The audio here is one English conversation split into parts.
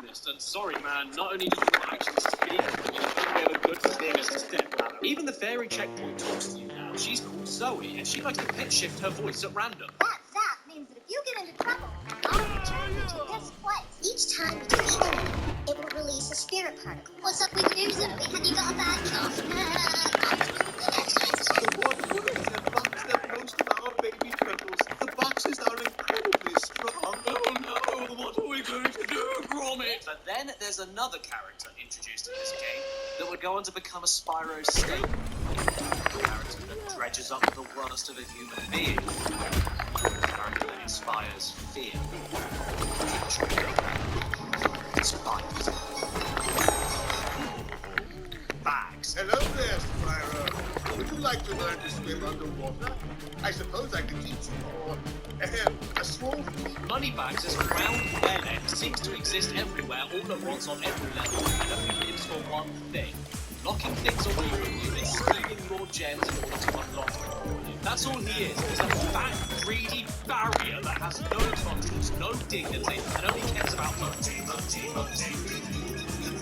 honest, and sorry, man, not only do you not actually speak, but you don't have a good thing as a step. Even the fairy checkpoint talks to you now. She's called Zoe, and she likes to pitch shift her voice at random. That zap means that if you get into trouble, I'll return you to this place. Each time you defeat an enemy, it will release a spirit particle. What's up with you, Zoe? Have you got a bad cough? The one bullet that backstep most of our baby turtles. The boxes are incredibly strong. Oh no, what are we going to do, Gromit? But then there's another character introduced in this game that would go on to become a Spyro staple. A character that dredges up the worst of a human being. A character that inspires fear. Inspires. Bags. Hello there, Spyro. Would you like to learn to swim underwater? I suppose I could teach you, or a swim. Moneybags is a round airlet, seems to exist everywhere, all at once on every level, and only lives for one thing. Knocking things away from you and stealing your gems in order to unlock them. That's all he is. He's a fat, greedy barrier that has no conscience, no dignity, and only cares about money. You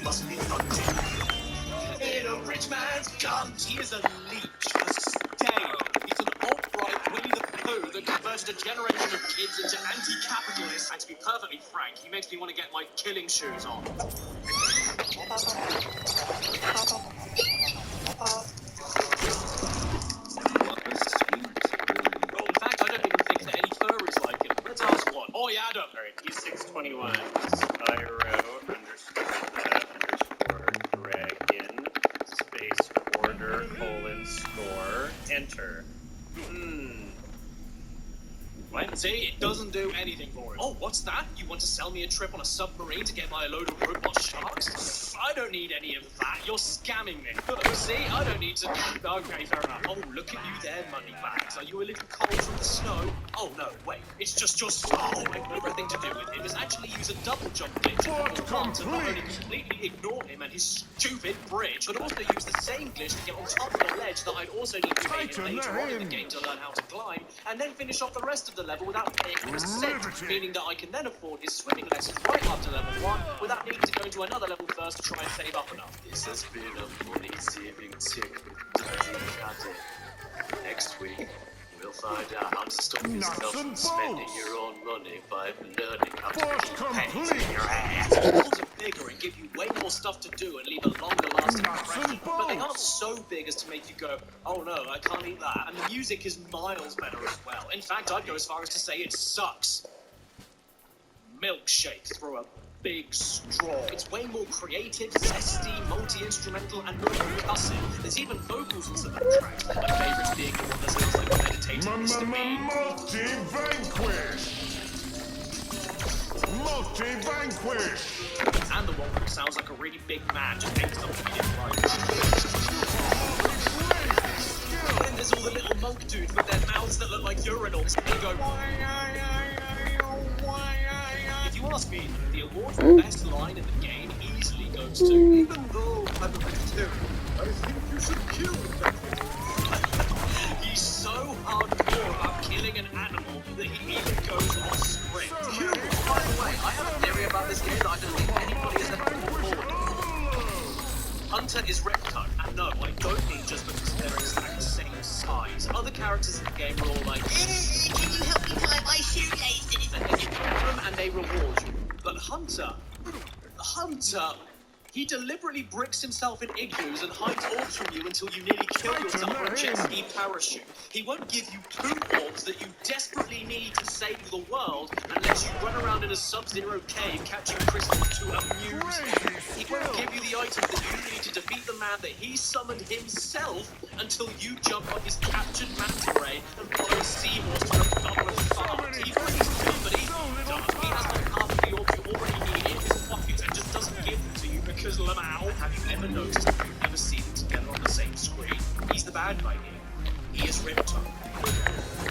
must be hunting. In a rich man's guns, he is a leech, a stale. He's an alt-right Winnie the Pooh that converted a generation of kids into anti-capitalists. And to be perfectly frank, he makes me want to get my killing shoes on. Well, in fact, I don't even think that any furries like him. Let's ask one. Oi, Adam. Alright, E621, Spyro, _, dragon, space, order, score, enter. Right, see, it doesn't do anything for it. Oh, what's that? You want to sell me a trip on a submarine to get by a load of robot sharks? I don't need any of that. You're scamming me. Good. See, I don't need to... Okay, fair enough. Oh, look at you there, Moneybags. Are you a little cold from the snow? Oh, no, wait. It's just your soul. My favorite thing to do with him is actually use a double jump glitch and not only completely ignore him and his stupid bridge, but also use the same glitch to get on top of the ledge that I'd also need to make later on in the game to learn how to climb, and then finish off the rest of the level without paying for a cent, meaning that I can then afford his swimming lessons right up to level 1 without needing to go into another level first to try and save up enough. This has been a money-saving tip with Daddy Caddy. Next week, we'll find out how to stop yourself from spending your own money by learning how to keep pennies in your ass. Levels are bigger and give you way more stuff to do and leave a longer lasting impression, but they aren't so big as to make you go, oh no, I can't eat that. And the music is miles better as well. In fact, I'd go as far as to say it sucks. Milkshake through a big straw. It's way more creative, zesty, multi-instrumental, and more percussive. There's even vocals on some of the tracks. My favourite's being the one that sounds like a meditating Mr. Bean. Multi-vanquish! And the one that sounds like a really big man just makes something you didn't like. Then there's all the little monk dudes with their mouths that look like urinals. They go... If you ask me, the award for the best line in the game easily goes to... Even though I'm a vegetarian, I think you should kill that thing. He's so hardcore about killing an animal that he even goes off script. By the way, I have a theory about this game that I don't think anybody has ever put forward. Hunter is Reptile, and no, I don't mean just because they're exactly the same size. Other characters in the game are all like, Can you help me tie my shoelaces? and then you kill them and they reward you. But Hunter, he deliberately bricks himself in igloos and hides orbs from you until you nearly kill yourself with a jet ski parachute. He won't give you 2 orbs that you desperately need to save the world and lets you run around in a sub-zero cave catching crystals to amuse him. He won't give you the items that you need to defeat the man that he summoned himself until you jump on his captured manta ray and follow a seahorse to a bubble of fart. He brings company, he has like half of the orbs you already need in his pockets and just doesn't give them to you because Lamau. Have you ever noticed if you've ever seen them together on the same screen? He's the bad guy here. He is Riptide.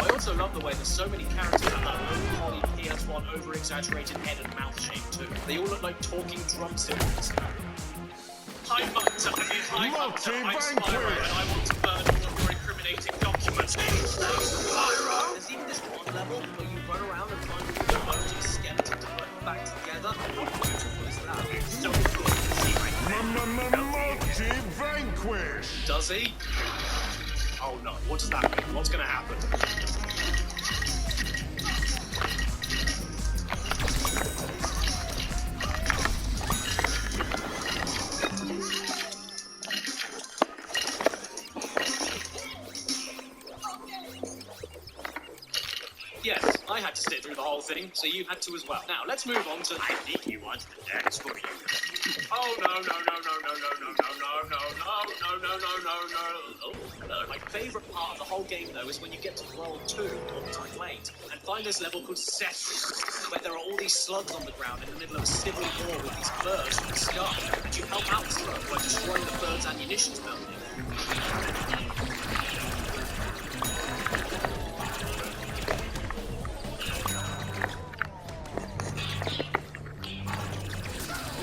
I also love the way that so many characters have that low-poly PS1 over-exaggerated head and mouth shape too. They all look like talking drum cymbals. Hi Hunter, I'm Spyro, and I want to burn all your incriminating documents. Spyro! There's even this one level where you run around and find all the skeleton to put them back together. How beautiful is that? Does he? Oh no, what does that mean? What's gonna happen? Yes, I had to sit through the whole thing, so you had to as well. Now, let's move on to... I think he wants to dance for you. Oh, no. My favourite part of the whole game, though, is when you get to World 2, or Time Late, and find this level called Set, where there are all these slugs on the ground in the middle of a civil war with these birds from the sky, and you help out the slug by destroying the bird's ammunition mountain.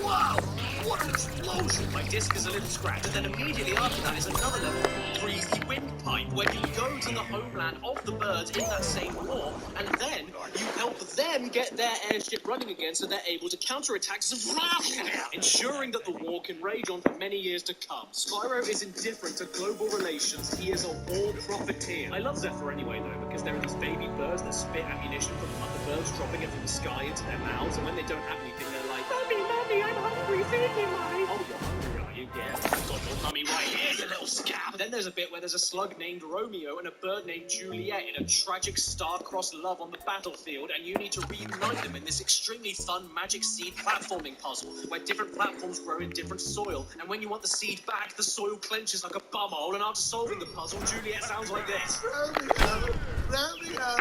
Wow! What an explosion! My disc is a little scratched, and then immediately after that is another level, Breezy Windpipe, where you go to the homeland of the birds in that same war, and then you help them get their airship running again so they're able to counterattack Zavrakia, ensuring that the war can rage on for many years to come. Spyro is indifferent to global relations. He is a war profiteer. I love Zephyr anyway, though, because there are these baby birds that spit ammunition from other birds, dropping it from the sky into their mouths, and when they don't have anything, they're like, Mommy, I'm hungry, feed me, Mommy. Oh, you're hungry, are you? Yeah, I've got your mummy right here, you little scab. Then there's a bit where there's a slug named Romeo and a bird named Juliet in a tragic star-crossed love on the battlefield, and you need to reunite them in this extremely fun Magic Seed platforming puzzle, where different platforms grow in different soil, and when you want the seed back, the soil clenches like a bumhole, and after solving the puzzle, Juliet sounds like this. Romeo,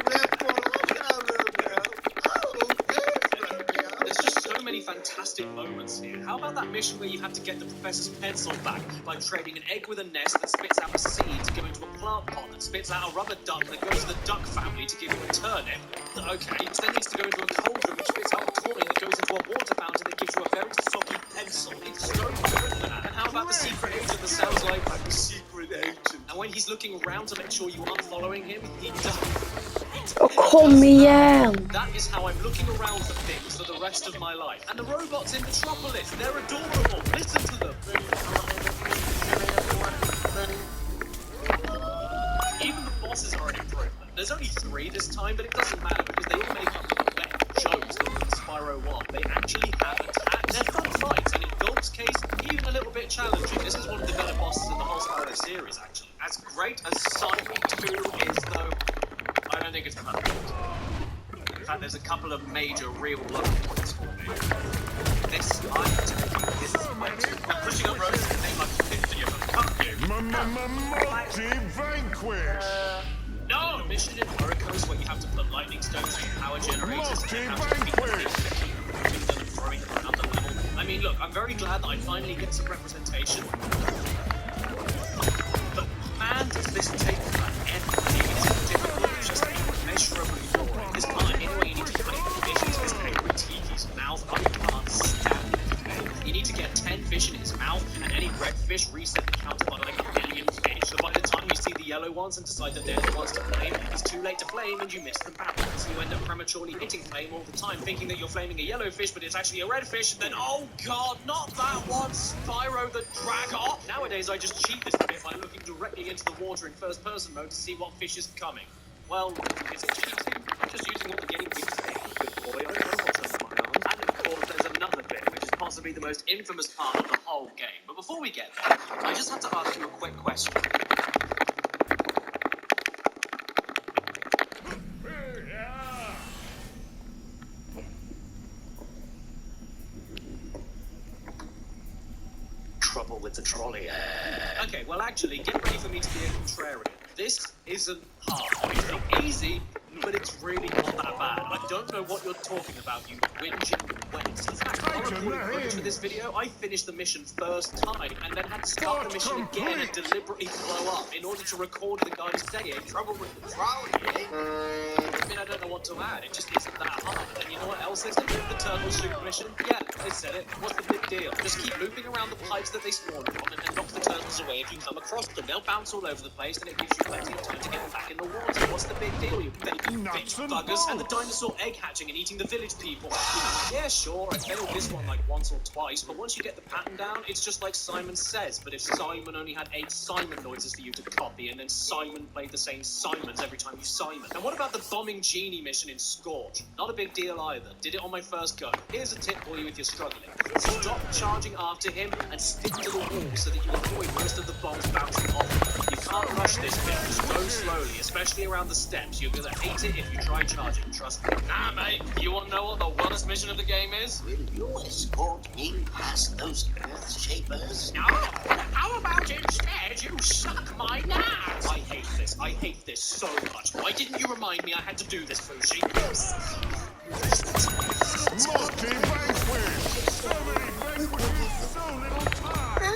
left one off now, Romeo. Oh, yes, Romeo. There's just so many fantastic moments here. How about that mission where you had to get the professor's pencil back by trading an egg with a nest that spits out a seed to go into a plant pot that spits out a rubber duck that goes to the duck family to give you a turnip? Okay, it then needs to go into a cauldron which spits out a coin that goes into a water fountain that gives you a very soggy pencil. It's so good. And how about the secret agent that sounds like I'm a secret agent. and when he's looking around to make sure you aren't following him, he does. Kom igen! That is how I'm looking around for things for the rest of my life. And the robots in Metropolis, they're adorable. Listen to them. Even the bosses are an improvement. There's only 3 this time, but it doesn't matter because they all make up for the better jokes that Spyro 1. They actually have attacks. They're fun fights, and in Gulp's case, even a little bit challenging. This is one of the better bosses in the whole Spyro series, actually. As great as Sonic 2 is, though, I don't think it's perfect. In fact, there's a couple of major real low points for me. This is my 2. Pushing up roads can make like 50 of them. Fuck you. Multi-vanquish! No! Mission in Oricos where you have to put lightning stones in power generators and have to beat them and throwing them around the level. I mean, look, I'm very glad that I finally get some representation. But man, does this take forever. It is difficult, it's just immeasurably boring. This part, anyway, you need to find the fish into this angry Tiki's mouth. I can't stand it. You need to get 10 fish in his mouth, and any red fish reset the counter by like 1 million fish. So by the time you see the yellow ones and decide that they're the ones to flame, it's too late to flame and you miss the battle. So you end up prematurely hitting flame all the time, thinking that you're flaming a yellow fish, but it's actually a red fish, and then, oh god, not that one, Spyro the Dragon! Nowadays I just cheat this a bit by looking directly into the water in first person mode to see what fish is coming. Well, is it cheating? I'm just using what the game gives me. Good boy, I know what's under my arm. And of course there's another bit, which is possibly the most infamous part of the whole game. But before we get there, I just have to ask you a quick question. Trouble with the trolley. Okay, well actually, get ready for me to be a contrarian. This isn't hard. It's not easy, but it's really not that bad. I don't know what you're talking about, you whinging wench. In fact, on recording footage for this video, I finished the mission first time and then had to start the mission again and deliberately blow up in order to record the guy saying trouble with the trolley. I mean, I don't know what to add. It just isn't that hard. And you know what else isn't? The turtle soup mission? Yeah, They said it. What's the big deal? Just keep looping around the pipes that they spawn on and knock the turtles away if you come across them. They'll bounce all over the place and it gives you plenty of time to get back in the water. What's the big deal, you baby bitch buggers? And the dinosaur egg hatching and eating the village people. Yeah, sure, I failed this one like once or twice, but once you get the pattern down, it's just like Simon Says, but if Simon only had 8 Simon noises for you to copy, and then Simon played the same Simons every time you Simon. And what about the bombing genie mission in Scorch? Not a big deal either. Did it on my first go. Here's a tip for you if you're struggling. Stop charging after him and stick to the wall so that you avoid most of the bombs bouncing off. You can't rush this bit, just go slowly, especially around the steps. You're gonna hate it if you try charging, trust me. Nah, mate, you wanna know what the wellness mission of the game is? Will you escort me past those earth shapers? No! How about instead you suck my nuts? I hate this so much. Why didn't you remind me I had to do this, Fushi?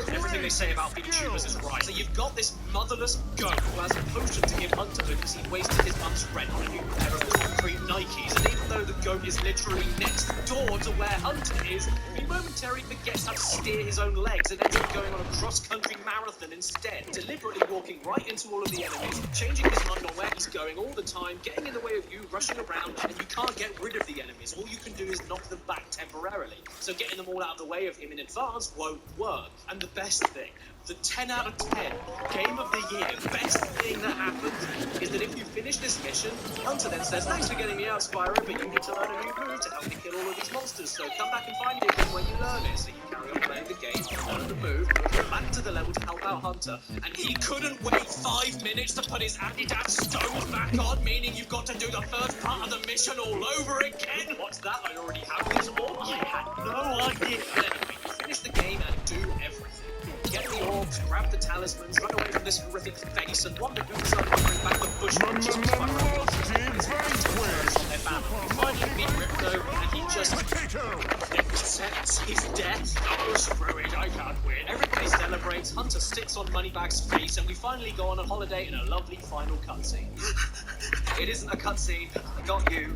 Everything they say about VTubers is right. So you've got this motherless goat who has a potion to give Hunter because he wasted his month's rent on a new pair of concrete Nikes, and even though the goat is literally next door to where Hunter is, he momentarily forgets how to steer his own legs and ends up going on a cross-country marathon instead, deliberately walking right into all of the enemies, changing his mind on where he's going all the time, getting in the way of you, rushing around, and you can't get rid of the enemies. All you can do is knock them back temporarily. So getting them all out of the way of him in advance won't work. And the best thing, the 10 out of 10 game of the year best thing that happens is that if you finish this mission, Hunter then says, thanks for getting me out, Spyro, but you need to learn a new move to help me kill all of these monsters, so come back and find it again when you learn it. So you carry on playing the game, learn the move, go back to the level to help out Hunter, and he couldn't wait 5 minutes to put his Adidas stones back on, meaning you've got to do the first part of the mission all over again. What's that? I already have these all? I had no idea. But anyway, you finish the game and do everything. Get the orbs, grab the talismans, run away from this horrific face, and wonder who's up and bring back the bushwhackers which on their banner. You finally meet Ripto, and he just accepts his death. Oh, screw it, I can't win. Everybody celebrates, Hunter sits on Moneybag's face, and we finally go on a holiday in a lovely final cutscene. It isn't a cutscene, I got you.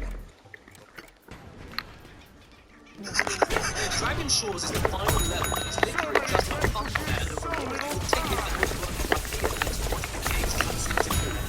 Dragon Shores is the final level, and it's literally just a funfair that rewards you a ticket and will run roughly at least one of the game's cutscenes included.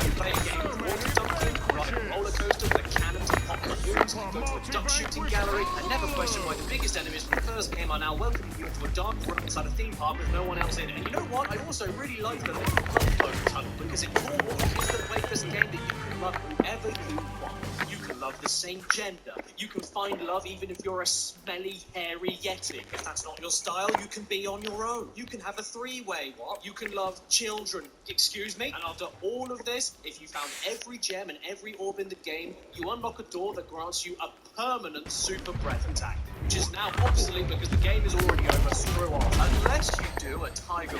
You play a game of water dumping, ride a roller coaster with a cannon to pop balloons, go to a duck shooting gallery, and never question why the biggest enemies from the first game are now welcoming you into a dark room inside a theme park with no one else in it. And you know what? I also really like the little love boat tunnel, because it is the playful game that you can love whoever you want. You can love the same gender. You can find love even if you're a smelly, hairy Yeti. If that's not your style, you can be on your own. You can have a 3-way, what? You can love children, excuse me? And after all of this, if you found every gem and every orb in the game, you unlock a door that grants you a permanent super breath attack, which is now obsolete because the game is already over. Screw off. Unless you do a tiger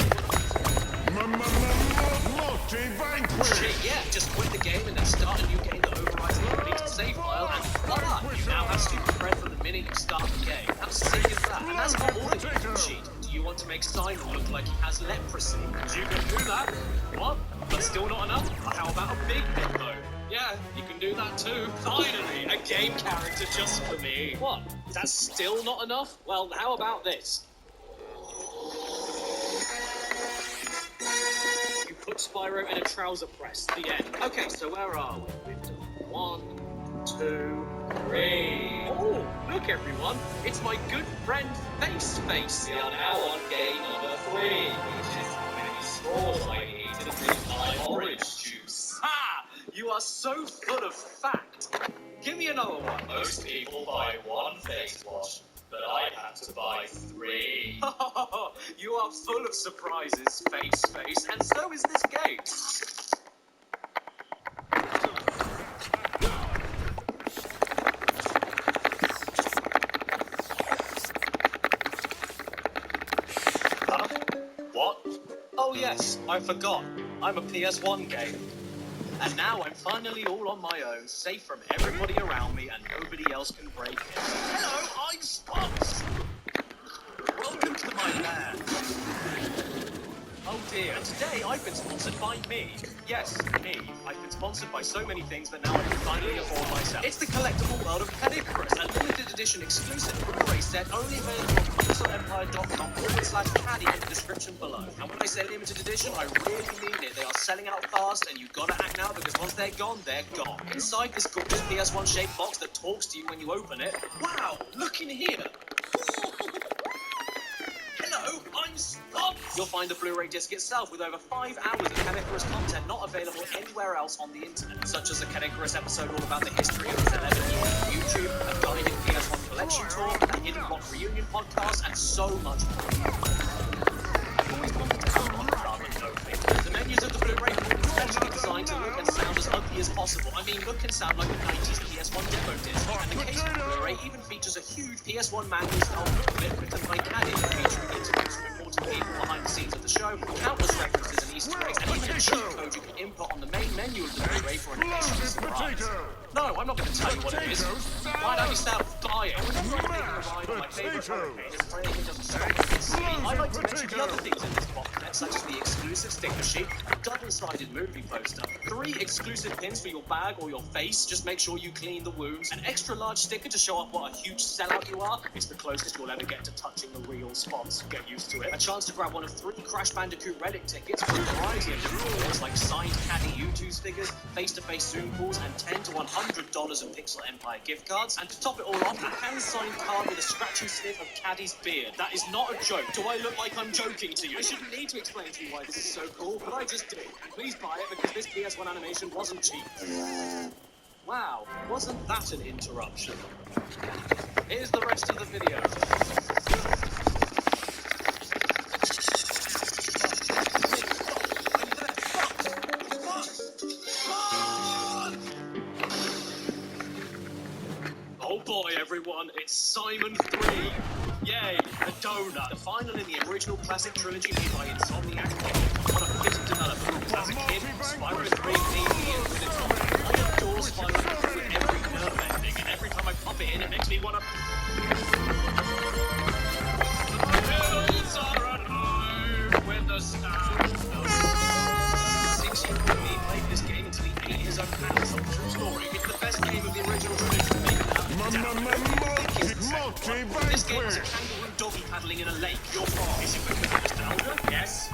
shit, yeah, just quit the game and then start a new game that overrides the completed save file, and voila, you now have super breath from the minute you start the game. How sick is that? And that's not all the game sheet. Do you want to make Simon look like he has leprosy? You can do that. What? But still not enough? How about a big bit though? Yeah, you can do that too. Finally, a game character just for me. What? That's still not enough? Well, how about this? You put Spyro in a trouser press. The end. Okay, so where are we? 1, 2, 3. Oh, look everyone. It's my good friend Face. We are now on game number 3, which is how many straws I need to drink my orange juice. Ha! You are so full of fact. Give me another one. Most people buy 1 face wash, but I have to buy 3. You are full of surprises, Face, and so is this game. What? Oh yes, I forgot. I'm a PS1 game. And now I'm finally all on my own, safe from everybody around me, and nobody else can break in. Hello, I'm Spots! Welcome to my land. Oh dear, and today I've been sponsored by me. Yes, me. I've been sponsored by so many things that now I can finally afford myself. It's the collectible world of Cat Icarus, a limited edition exclusive Blu-ray set only available on pixelempire.com/caddy in the description below. And when I say limited edition, I really mean it. They are selling out fast, and you gotta act now because once they're gone, they're gone. Inside this gorgeous PS1 shaped box that talks to you when you open it. Wow, look in here. Hello, I'm Spot. You'll find the Blu-ray disc itself with over 5 hours of Cat Icarus content not available anywhere else on the internet, such as a Cat Icarus episode all about the history of its 11 years on YouTube, a guided PS1 collection tour, a Hidden Block reunion podcast, and so much more. I've always wanted to have one rather than no thing. The menus of the Blu-ray are specially designed to look and sound as ugly as possible. I mean, look and sound like a 90s PS1 demo disc. And the case of the Blu-ray even features a huge PS1 manual style booklet written by Caddy, featuring interviews with important people behind the scenes of the show, countless references and Easter eggs, and even a cheat code you can input on the main menu of the Blu-ray for an additional surprise. No, I'm not going to tell you what it is. Why don't you start buying? Whenever I'm taking a ride on my favourite hurricane, it's praying it doesn't stop at sea. I like to mention the other things in this box set, such as the exclusive sticker sheet, a double-sided movie poster, 3 exclusive pins for your bag or your face, just make sure you clean the wounds, an extra-large sticker to show off what a huge sellout you are, it's the closest you'll ever get to touching the real spots, get used to it, a chance to grab one of 3 Crash Bandicoot Reddit tickets for a variety of different things like signed Caddy U2 stickers, face-to-face Zoom calls, and $10 to $100 of Pixel Empire gift cards, and to top it all off, a hand-signed card with a scratchy sniff of Caddy's beard. That is not a joke. Do I look like I'm joking to you? I shouldn't need to explain to you why this is so cool, but I just did. And please buy it because this PS1 animation wasn't cheap. Wow, wasn't that an interruption? Here's the rest of the video. Oh boy, everyone, it's Simon 3. Yay, a donut. The final in the original classic trilogy made by Insomniac Games. What a bit of development. As a kid, Spyro 3 made me into its own. I adore Spyro 3 with every nerve ending, and every time I pop it in, it makes me want to... Hills are alive with the stars. 6-year-old me played this game until he ate his own pants. True story, it's the best game of the original trilogy made. This game is a kangaroo doggy paddling in a lake. You're wrong. Is it with nostalgia? Yes.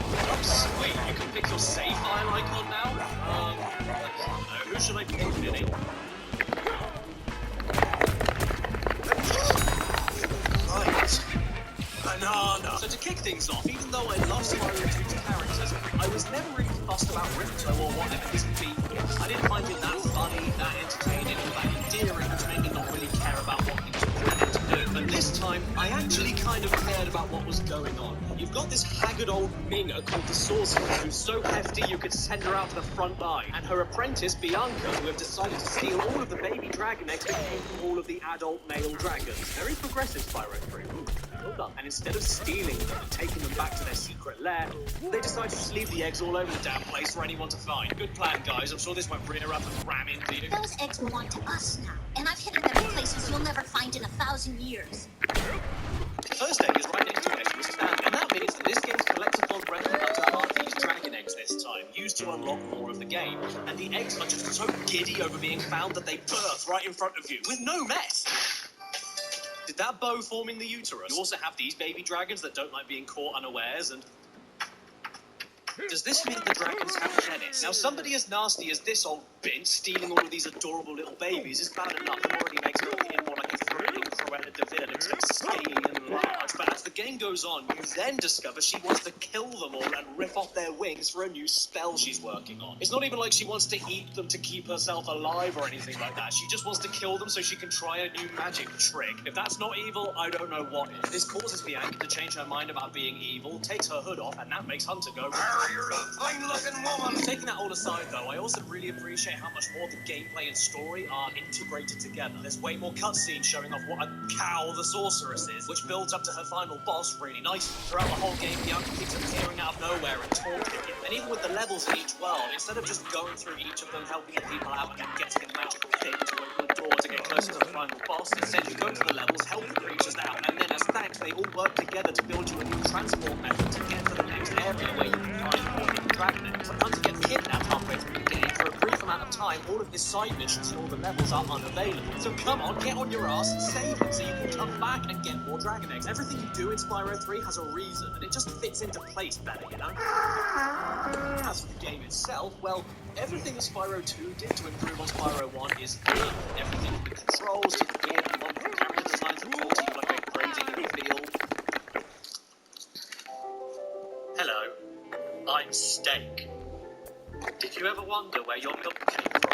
Oh, sweet. You can pick your save file icon now. I don't know. Who should I pick, Vinny? Right. Banana. So to kick things off, even though I love Spyro 2's characters, I was never really fussed about Ripto or whatever this would be. I didn't find him that funny, that entertaining, or that endearing, which made me not really care about what he was planning to do. But this time, I actually kind of cared about what was going on. You've got this haggard old Minger called the Sorceress, who's so hefty you could send her out to the front line, and her apprentice, Bianca, who have decided to steal all of the baby dragon eggs that came from all of the adult male dragons. Very progressive, Spyro 3. Well done. And instead of stealing them and taking them back to their secret lair, they decided to just leave the eggs all over the damn place for anyone to find. Good plan, guys. I'm sure this won't rear up and ram into you. Those eggs belong to us now, and I've hidden them in places you'll never find in 1,000 years. The first egg is right next to Extra's stand, and that means that this game's collectible bread and butter are these dragon eggs this time, used to unlock more of the game. And the eggs are just so giddy over being found that they birth right in front of you, with no mess. Did that bow form in the uterus? You also have these baby dragons that don't like being caught unawares, and... Does this mean the dragons have genets? Now, somebody as nasty as this old bint stealing all of these adorable little babies is bad enough and already makes me feel more like a thrilling Cruella de Vil, except scaly and large. But as the game goes on, you then discover she wants to kill them all and rip off their wings for a new spell she's working on. It's not even like she wants to eat them to keep herself alive or anything like that. She just wants to kill them so she can try a new magic trick. If that's not evil, I don't know what is. This causes Bianca to change her mind about being evil, takes her hood off, and that makes Hunter go... You're a fine-looking woman. Taking that all aside, though, I also really appreciate how much more the gameplay and story are integrated together. There's way more cutscenes showing off what a cow the Sorceress is, which builds up to her final boss really nicely. Throughout the whole game, Bianca keeps appearing out of nowhere and taunting. And even with the levels in each world, instead of just going through each of them, helping people out and getting a magical thing to open the door to get closer to the final boss, instead you go to the levels, help the creatures out, and then as thanks, they all work together to build you a new transfer his side missions in all the levels are unavailable. So come on, get on your ass and save him so you can come back and get more Dragon Eggs. Everything you do in Spyro 3 has a reason, and it just fits into place better, you know? As for the game itself, well, everything that Spyro 2 did to improve on Spyro 1 is good. Everything from the controls to the gear and wonderful character designs and quality of like a crazy in the field. Hello, I'm Steak. Did you ever wonder where your milk came from?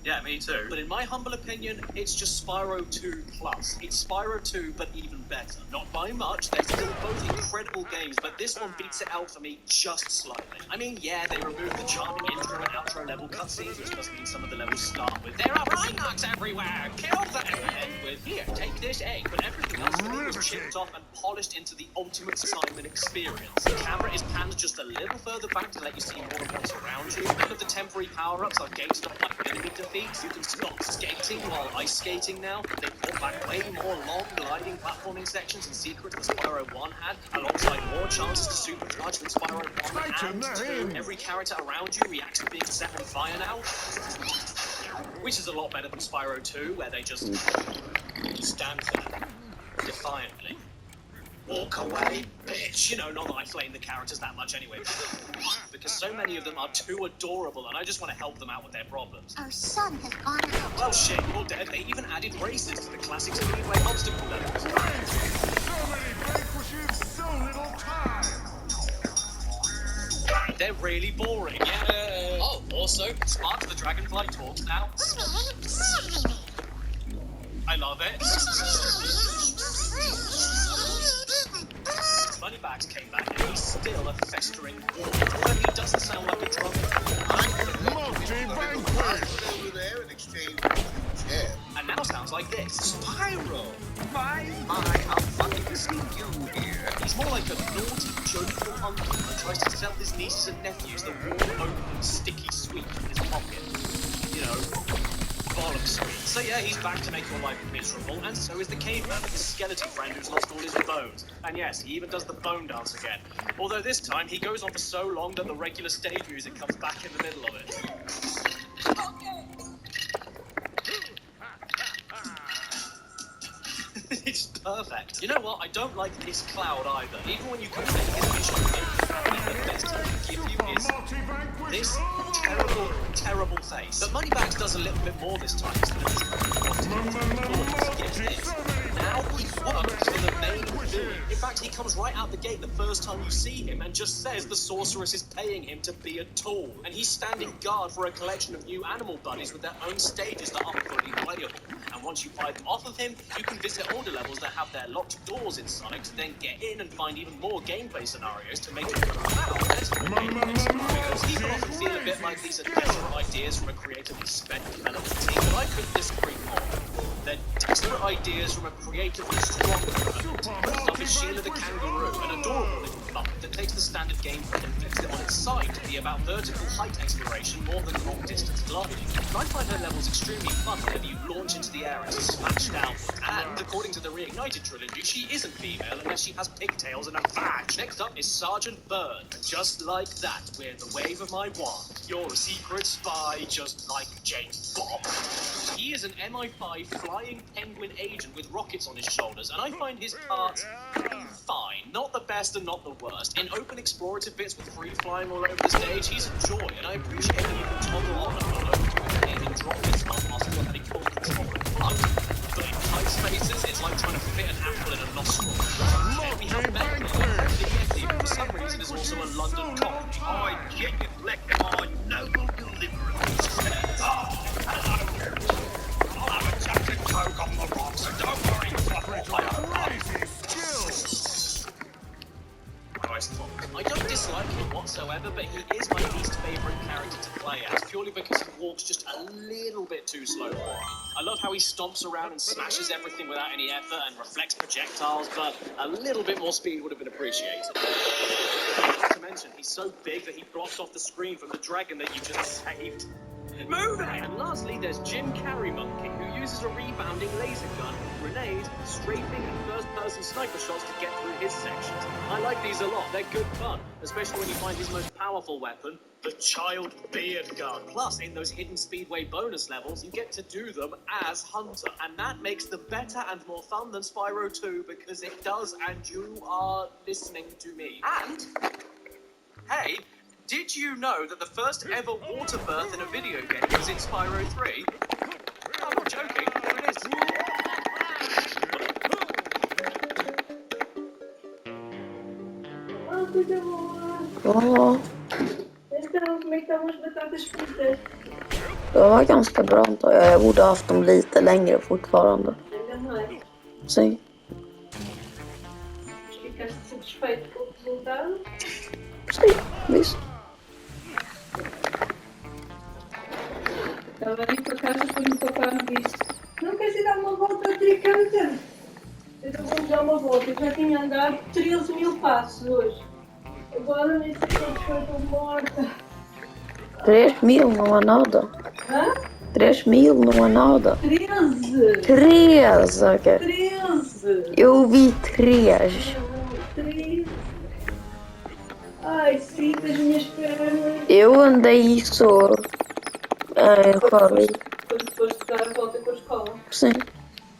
Yeah, me too. But in my humble opinion, it's just Spyro 2 Plus. It's Spyro 2, but even better. Not by much, they're still both incredible games, but this one beats it out for me just slightly. I mean, yeah, they removed the charming intro and outro level cutscenes, which does mean some of the levels start with, "There are Rhynocs everywhere! Kill them!" and end with, "Here, take this egg." But everything else to me was chipped off and polished into the ultimate Simon experience. The camera is panned just a little further back to let you see more of what's around you. None of the temporary power-ups are gated up like enemy defeats. You can stop skating while ice skating now. They brought back way more long gliding platforming sections and secrets that Spyro 1 had, alongside more chances to supercharge than Spyro 1 and 2. Every character around you reacts to being set on fire now, which is a lot better than Spyro 2, where they just stand there defiantly. Walk away, bitch. You know, not that I flame the characters that much anyway. Because so many of them are too adorable and I just want to help them out with their problems. Our son has gone out. Well, shit, you're dead. They even added races to the classic Speedway obstacle levels. So many vanquishes, so little time. They're really boring. Yeah. Oh, also, Spark the Dragonfly talks now. I love it. Moneybags came back and he's still a festering wolf. Although he doesn't sound like a drunk. Multi-vanquish. Over there and exchange chair. And now sounds like this. Spyro! My, how funny to see you here. He's more like a naughty, jovial uncle that tries to sell his nieces and nephews the warm, open, sticky sweet in his pocket. You know, bollocks sweet. So yeah, he's back to make your life miserable, and so is the caveman with his skeleton friend who's lost all his bones. And yes, he even does the bone dance again. Although this time, he goes on for so long that the regular stage music comes back in the middle of it. It's perfect. You know what? I don't like this Cloud either. Even when you compare his mission with the best he can give you is this terrible, terrible face. But Moneybags does a little bit more this time. Now he works for the main villain. In fact, he comes right out the gate the first time you see him and just says the sorceress is paying him to be a tool. And he's standing guard for a collection of new animal buddies with their own stages that aren't fully playable. And once you buy them off of him, you can visit older levels that have their locked doors inside to then get in and find even more gameplay scenarios to make it wow. Because people often feel a bit like these are desperate ideas from a creatively spent development team, but I couldn't disagree more. They're desperate ideas from a creatively strong development team. Like Sheila the Kangaroo, an adorable little pup that takes the standard gameplay and flips it on its side to be about vertical height exploration more than long distance gliding. And I find her levels extremely fun whenever you launch into the air and smash down. And according to the Reignited trilogy, she isn't female unless she has pigtails and a badge. Next up is Sergeant Byrne. Just like that, with the wave of my wand, you're a secret spy just like James Bond. He is an MI5 flying penguin agent with rockets on his shoulders, and I find his parts fine. Not the best and not the worst. In open explorative bits with free flying all over the stage, he's a joy, and I appreciate that you can toggle on and on over to him and drop his mum while still having full control of the flight. But in tight spaces, it's like trying to fit an apple in a nostril. And we have Bentley, who for some reason is also a London cop. I genuflect on noble deliverance. I'll have a Captain Coke on the rocks, so don't worry, Crazy skills. I don't dislike him whatsoever, but he is my least favourite character to play as, purely because he walks just a little bit too slow for me. I love how he stomps around and smashes everything without any effort and reflects projectiles, but a little bit more speed would have been appreciated. Not to mention, he's so big that he blocks off the screen from the dragon that you just saved. Move it! And lastly, there's Jim Carrey Monkey, who uses a rebounding laser gun, grenades, strafing, and first-person sniper shots to get through his sections. I like these a lot. They're good fun, especially when you find his most powerful weapon, the Child Beard Gun. Plus, in those hidden Speedway bonus levels, you get to do them as Hunter, and that makes them better and more fun than Spyro 2 because it does, and you are listening to me. And, hey, did you know that the first ever water birth in a video game was in Spyro 3? I'm not joking, it is. Ja, det var ganska bra antar jag. Jag borde ha haft dem lite längre fortfarande. Sim. Ficaste satisfeito com o resultado? Sim, visst. Estava ali para casa quando o papai me disse: não queres ir dar uma volta a Tricanta? Eu vou dar uma volta. Eu já tinha andado 13 mil passos hoje. Agora nem sei quantos foi, estou morta. 3.000 não é nada. Hã? 3.000 não é nada. 13! 3, ok. 13! Eu vi 3. 13! Ai, sim, as minhas pernas. Eu andei isso falei. Quando foste dar a volta com a escola. Sim.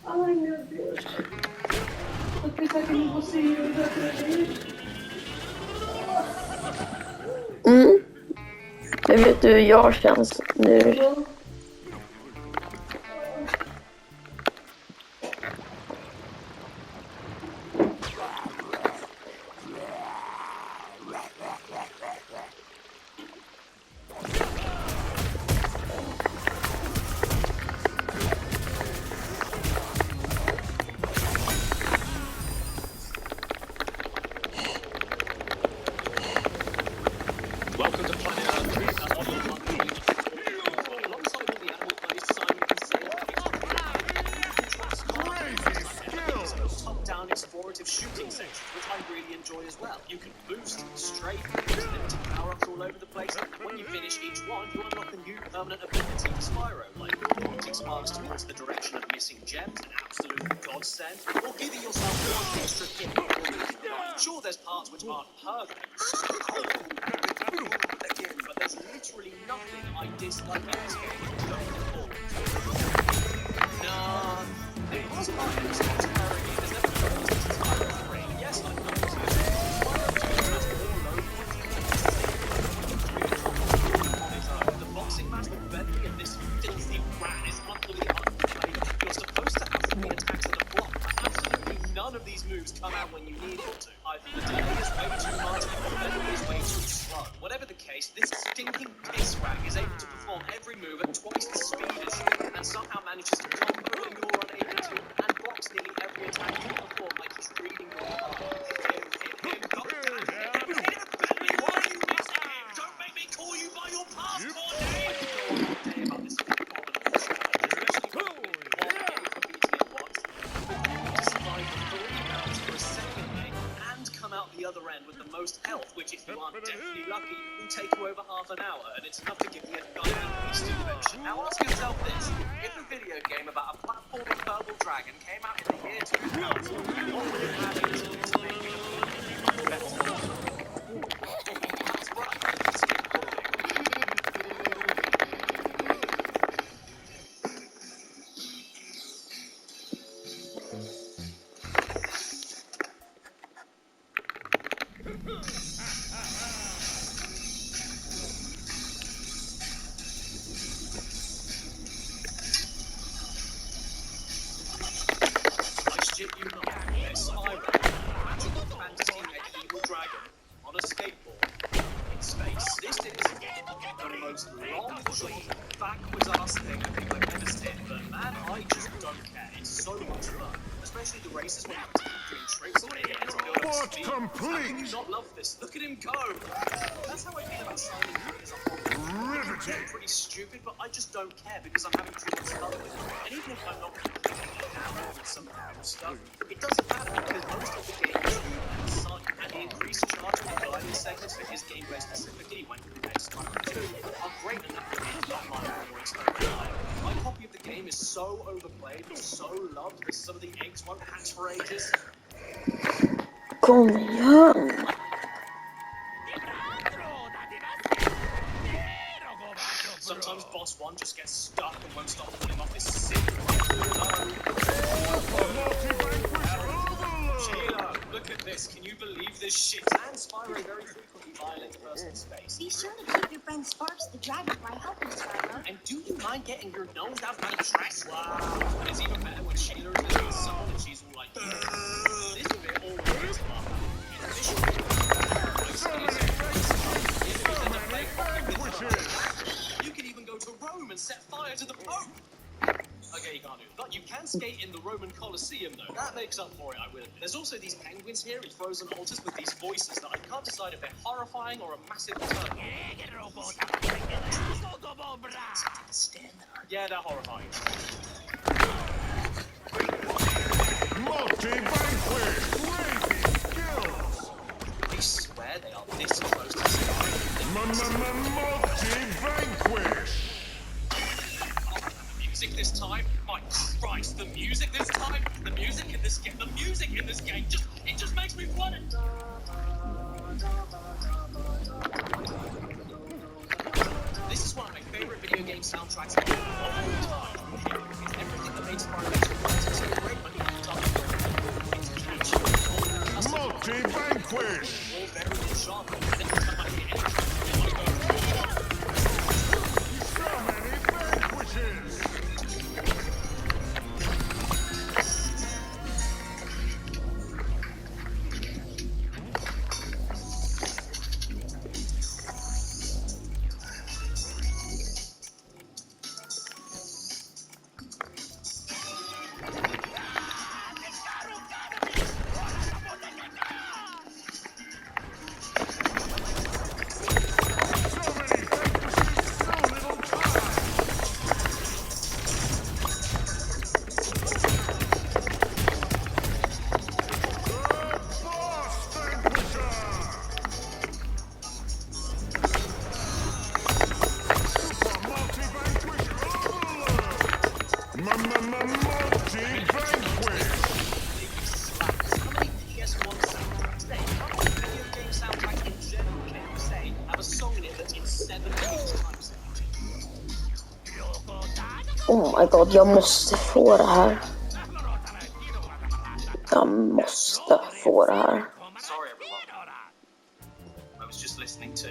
Ai, meu Deus. Estou a pensar que não vou sair hoje outra vez. Det vet du hur jag känns nu. Bom, Welcome to Planet Earth 3, alongside all the animal plays Simon and top-down explorative shooting sections, which I really enjoy as well. You can boost, strafe, use limited power-ups all over the place. When you finish each one, you unlock a new permanent ability for Spyro, like pointing sparks towards the direction of missing gems, an absolute godsend, or giving yourself one extra hit before losing the life. Sure, there's parts which aren't perfect. But there's literally nothing I dislike in this game. No, it was fun. It was scary. There's never been a Spyro 3. Yes, I know. Spyro 2 has more low points. The boxing match with Bentley and this filthy rat is utterly underplayed. You're supposed to have 3 attacks in a block, but absolutely none of these moves come out when you need them to. Either the delay is way too much, or Bentley is way too slow. Whatever the case, this stinking piss rag is able to perform every move at twice the speed as you, and somehow manages to combo when you're unable to, and blocks nearly every attack you perform like he's reading your mind. Hit him, goddamn Bentley, why are you missing him? Don't make me call you by your passport name! I could go on all day about this abominable challenge, especially when you want beating it once, but you need to survive the 3 rounds for a second game, and come out the other end with the most health, which if you aren't definitely lucky, will take you over half an hour, and it's enough to give you a goddamn beast invention. Now ask yourself this, if a video game about a platforming purple dragon came out in the year 2000, what would it have in its better? That's right, skateboarding. I shit you not, there's Spyro, a magical fantasy medieval dragon, on a skateboard, in space. This is the most long-shot, backwards-ass thing I think I've ever seen, but man, I just don't care. It's so much fun, especially the races when you're doing tricks and it gets built up speed. How can you not love this? Look at him go! That's how I feel about Silent Hill as a whole. It's pretty stupid, but I just don't care because I'm having too much fun with it. And even if I'm not completely down with some cool stuff, it doesn't matter because most of the game is smooth and sight, and the increased charge of the guidance segments for his gameplay specifically when compared to Spyro 2 are great enough to make not mind. is so overplayed and so loved that some of the eggs won't hatch for ages. Kom igen. Sometimes Boss 1 just gets stuck and won't stop pulling off his sick. Sheila, look at this. Can you believe this shit? And Spyro very frequently violates personal space. Be sure to keep your friend Sparks the Dragonfly healthy, Spyro. And do you mind getting your nose out of my dress? Wow. And it's even better when Sheila is living with someone and she's all like, this bit all works, Mom. You can even go to Rome and set fire to the Pope. Okay, you can't do it. But you can skate in the Roman Colosseum, though. That makes up for it, I will admit. There's also these penguins here in frozen altars with these voices that I can't decide if they're horrifying or a massive turn. Yeah, they're horrifying. Multi-vanquish! Crazy skills! I swear they are this close to surviving. Multi-vanquish! Music this time? My Christ, the music this time? The music in this game, it just makes me want it. This is one of my favorite video game soundtracks of all time. It's everything that makes Spyro so great when you talk about it. It's catchy. Multi-vanquish! All very in genre. Every time I hear anything, I go, So many vanquishes! Oh my god, jag måste få det här. Jag måste få det här. Sorry, everyone. I was just listening to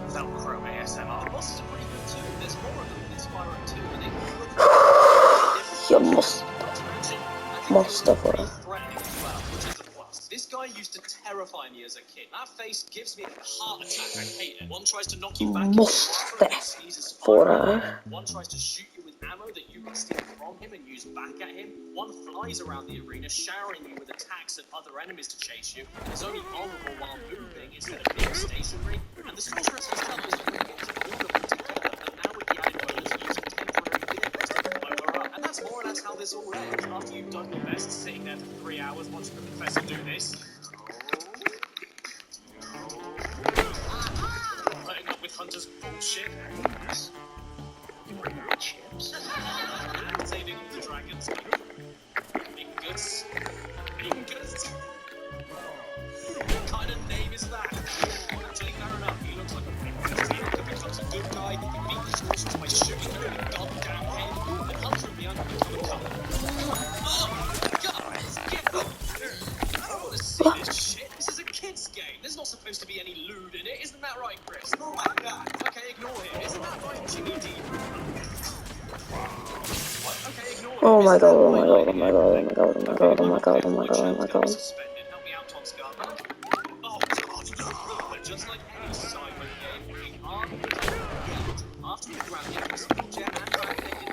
Velcro ASMR. The bosses are pretty good too. There's more of them in Spyro 2, and they Jag måste få det. This guy used to terrify me as a kid. That face gives me a heart attack. I hate it. One tries to knock you back. Måste få det här. One tries to shoot you with ammo that you can steal from him and use back at him. One flies around the arena, showering you with attacks and other enemies to chase you. It's only vulnerable while moving instead of being stationary. And the sorceress has done this all of them together. And now with the added bonus, using temporary vehicles to climb her up. And that's more or less how this all ends. After you've done your best sitting there for 3 hours watching the professor do this. Putting up with Hunter's bullshit. Chips. And saving the dragons. Ingus. Ingus. What kind of name is that? Actually, fair enough. He looks like a princess. He becomes a good guy. He beat the sorceress by shooting her in the goddamn head. And Hunter and Bianca become a couple. Oh, God! Get up! I don't want to see this shit. This is a kid's game. There's not supposed to be any lewd in it. Isn't that right, Chris? Oh my God. Okay, ignore him. Isn't that right, Jimmy D? Okay, ignore him. Oh my god, oh my god, oh my god, oh my god, oh my god, oh my god, oh my god, oh my god. Suspended. Help me out, Tom Scarborough. Oh, God, no. But just like any cyber game, we are after we grab the invisible jet and drag it in the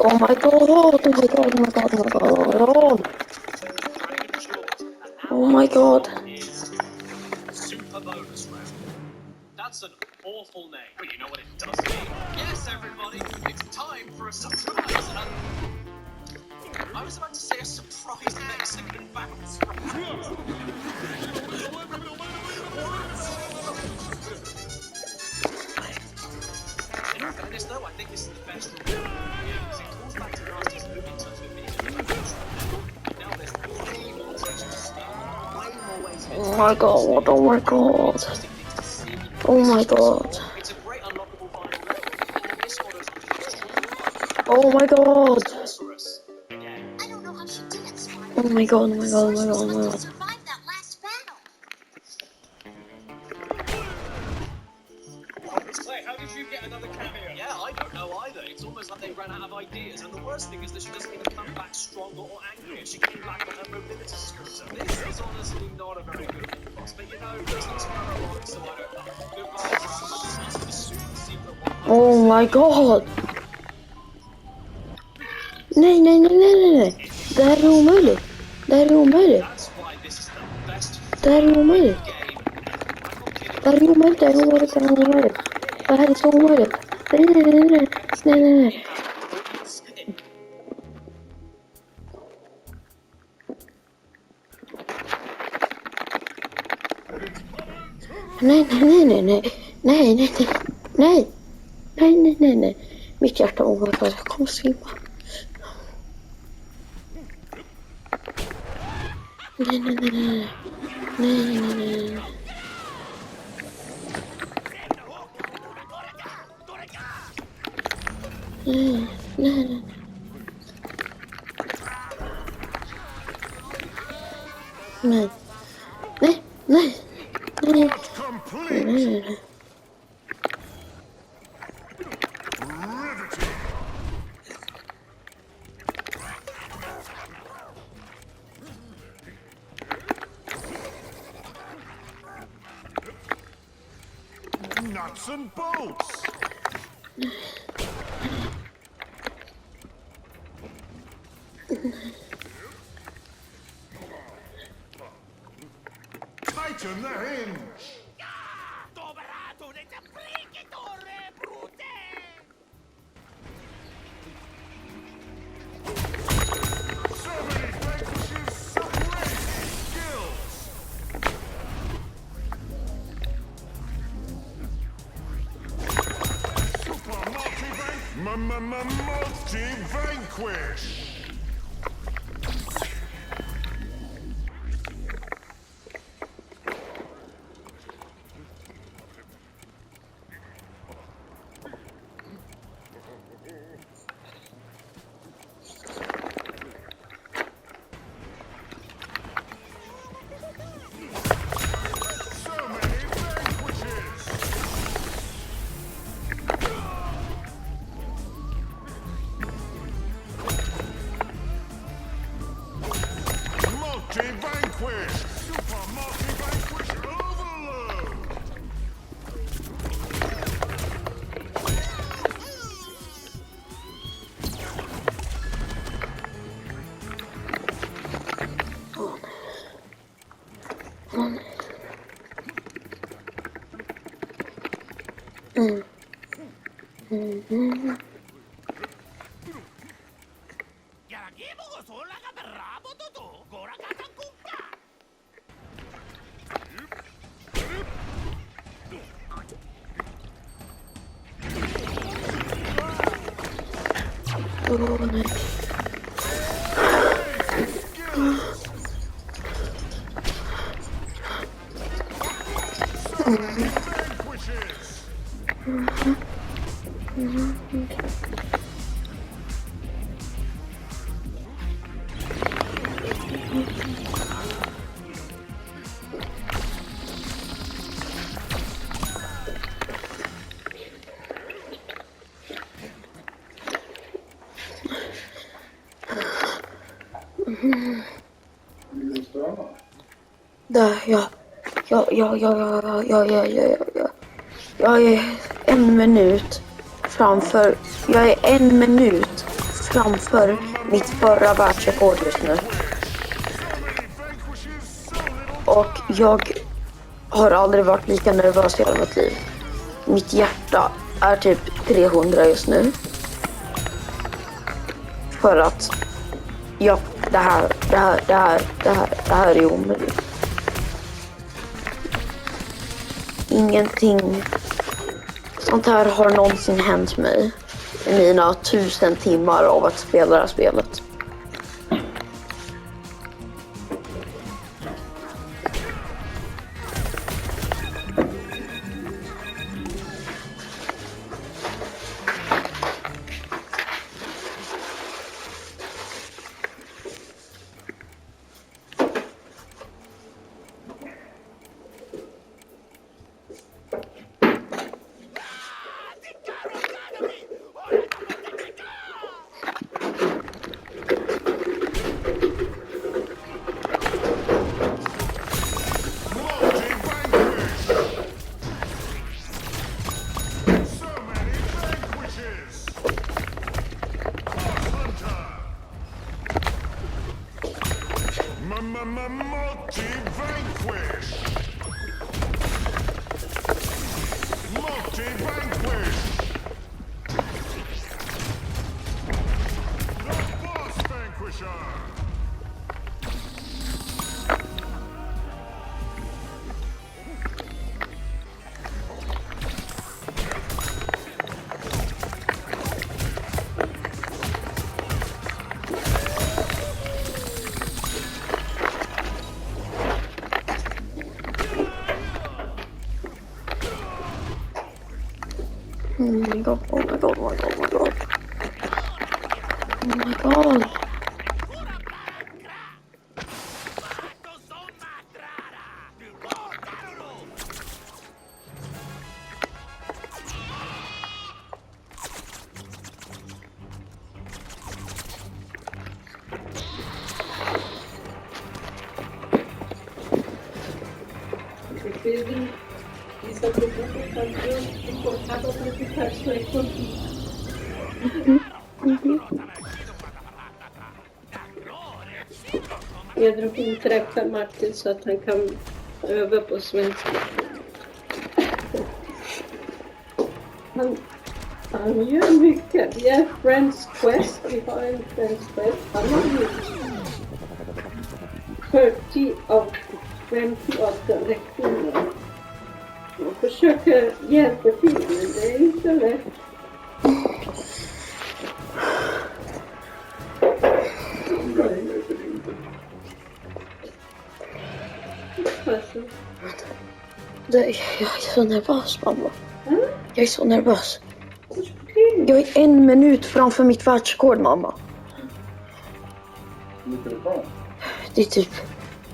Oh my god, oh my god, oh my god, oh my god, oh my god. Dragon Short. Oh my god. Is Super Bonus Round. That's an awful name. Well, you know what it does mean. Yes, everybody, it's time for a surprise. I was about to say a surprise Mexican bounce. In fairness, honest though, I think this is the best reward because it calls back to Nasty's moving touch with me in the dimension. And now there's way more attention to Steve, way more ways of Oh my god, oh my god. interesting things to see. Oh my god. It's a great unlockable final level. And this one is just Oh my god. sorceress. Again. I don't know how she did it, Spark. Oh my god, oh my god, oh my god, oh Sorceress my must have god. survived that last battle. Clay, how did you get another cameo? Yeah, I don't know either. It's almost like they ran out of ideas. And the worst thing is that she doesn't even come back stronger or angrier. She came back on her mobility scooter. This is honestly not a very good boss. But you know, there's no tomorrow on, so I don't know. Goodbye. I just asked for the super secret one. Oh my god. Nej, nej, nej, nej, nej, nej. Det här är omöjligt. Det här är omöjligt. That's why this is the best Det här är omöjligt. game. I'm not kidding. Det här är omöjligt, det här är omöjligt, det här är omöjligt. Det här är så omöjligt. Nej, nej, nej, nej, nej, nej, nej. Nej, nej, nej, nej, nej, nej, nej, nej, nej, nej, nej, nej. Mitt hjärta, oh my god, jag kommer svimma. Nej, nej, nej, nej, nej, nej, nej, nej. Nej, nej, nej. Nej, nej, nej, nej, Complete. nej, nej. Riveting. Nuts and bolts. Tighten the hinge. So many vanquishes, some raging skills. Super multi-vanquish. So many vanquishes. Multi-vanquish! Super multi-vanquish overload! Oh, nej. Vanquishes! Där, ja. Jag är en minut framför. Jag är en minut framför mitt förra världsrekord just nu. Och jag har aldrig varit lika nervös i hela mitt liv. Mitt hjärta är typ 300 just nu. För att ja, det här är omöjligt. Sånt här har någonsin hänt mig i mina 1000 timmar av att spela det här spelet. So many vanquishes! Boss Hunter! Multi-vanquish! Multi-vanquish! The Boss Vanquisher! Oh my god, oh my god, oh my god, oh my god. Oh my god. Isso é porque eu fazer importada para ficar só aqui. Jag drog in träffa Martin så att han kan öva på svenska. Han gör mycket. Vi är Friends Quest. Vi har en Friends Quest. Han har gjort 40 av 58 lektioner. Man försöker hjälpa till, men det är inte lätt. Jag är så nervös, mamma. Jag är så nervös. Okej. Jag är 1 minut framför mitt världsrekord, mamma. Det är typ...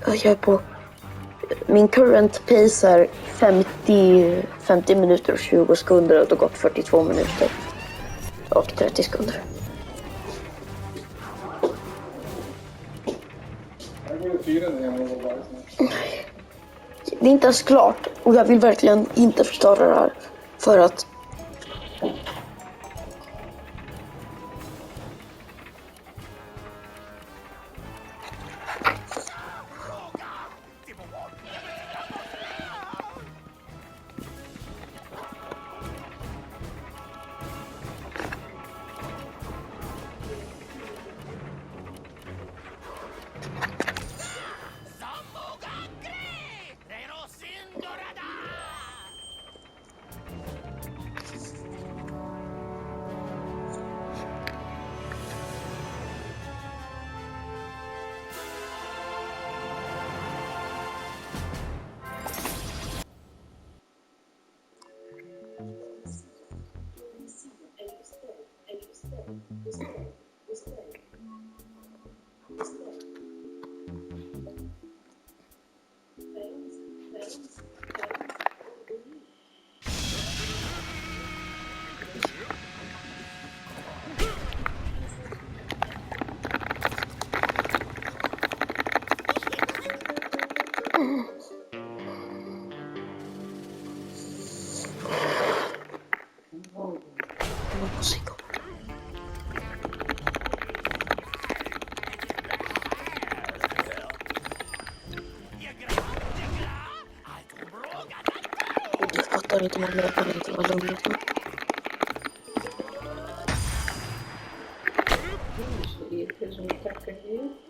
Jag är på... Min current pace är 50 minuter och 20 sekunder och det har gått 42 minuter och 30 sekunder. Det är inte ens klart och jag vill verkligen inte förstöra det här för att jag fattar inte, man kan inte vara lugn.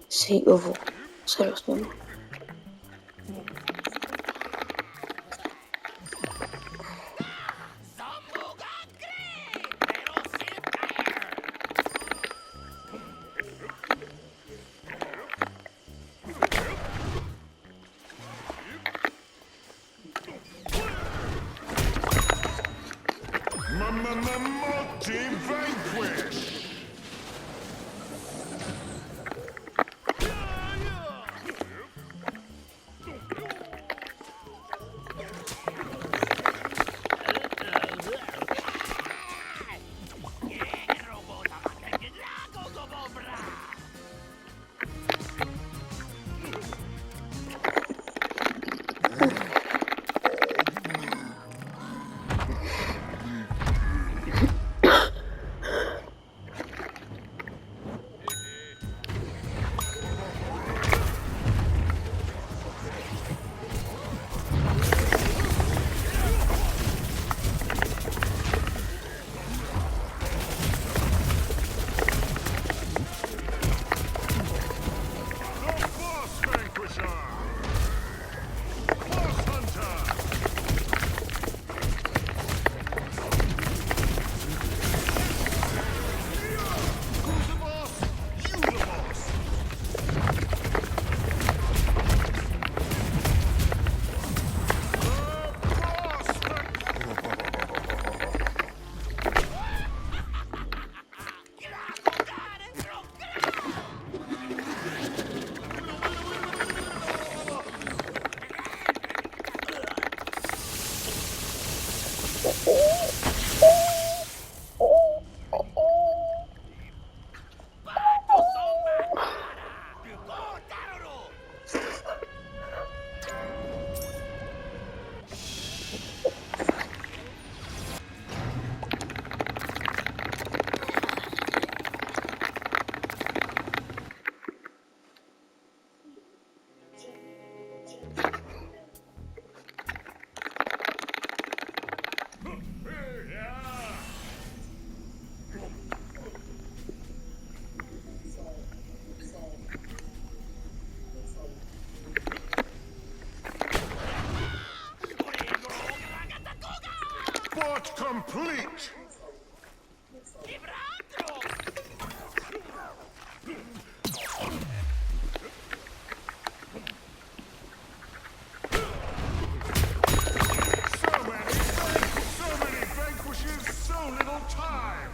Säg Uvo. Seriöst, mamma. Vanquish! Sport complete! So many vanquishes, so little time!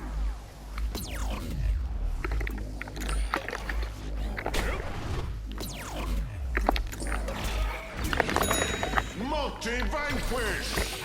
Multi-vanquish!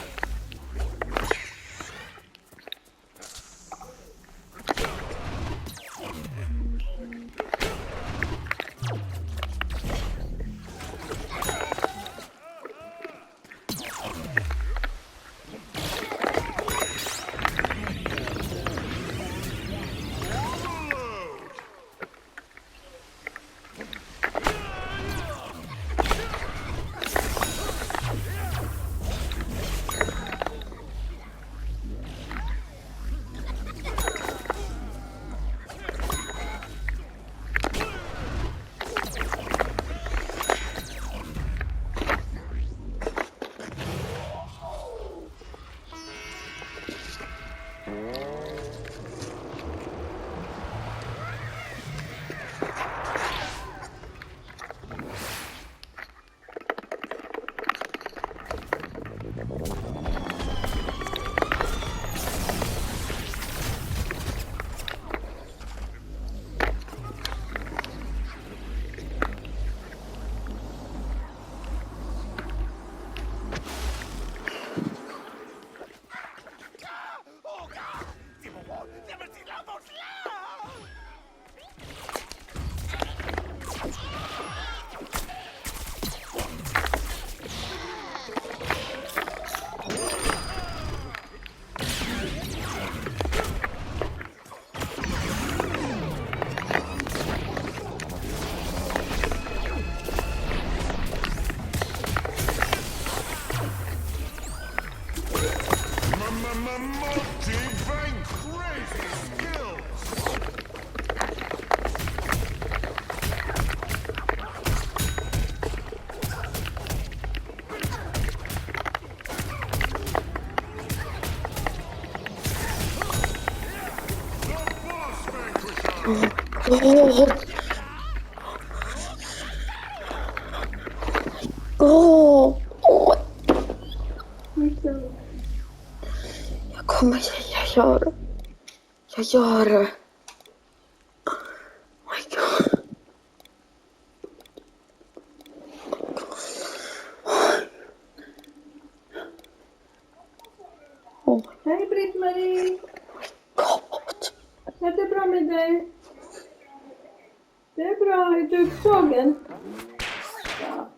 Jag kommer säga gör det. Jag gör det. Oh my god. Oh my Hej Britt-Marie! god. Är det bra med dig? Det är bra. Är du upptagen? Ja.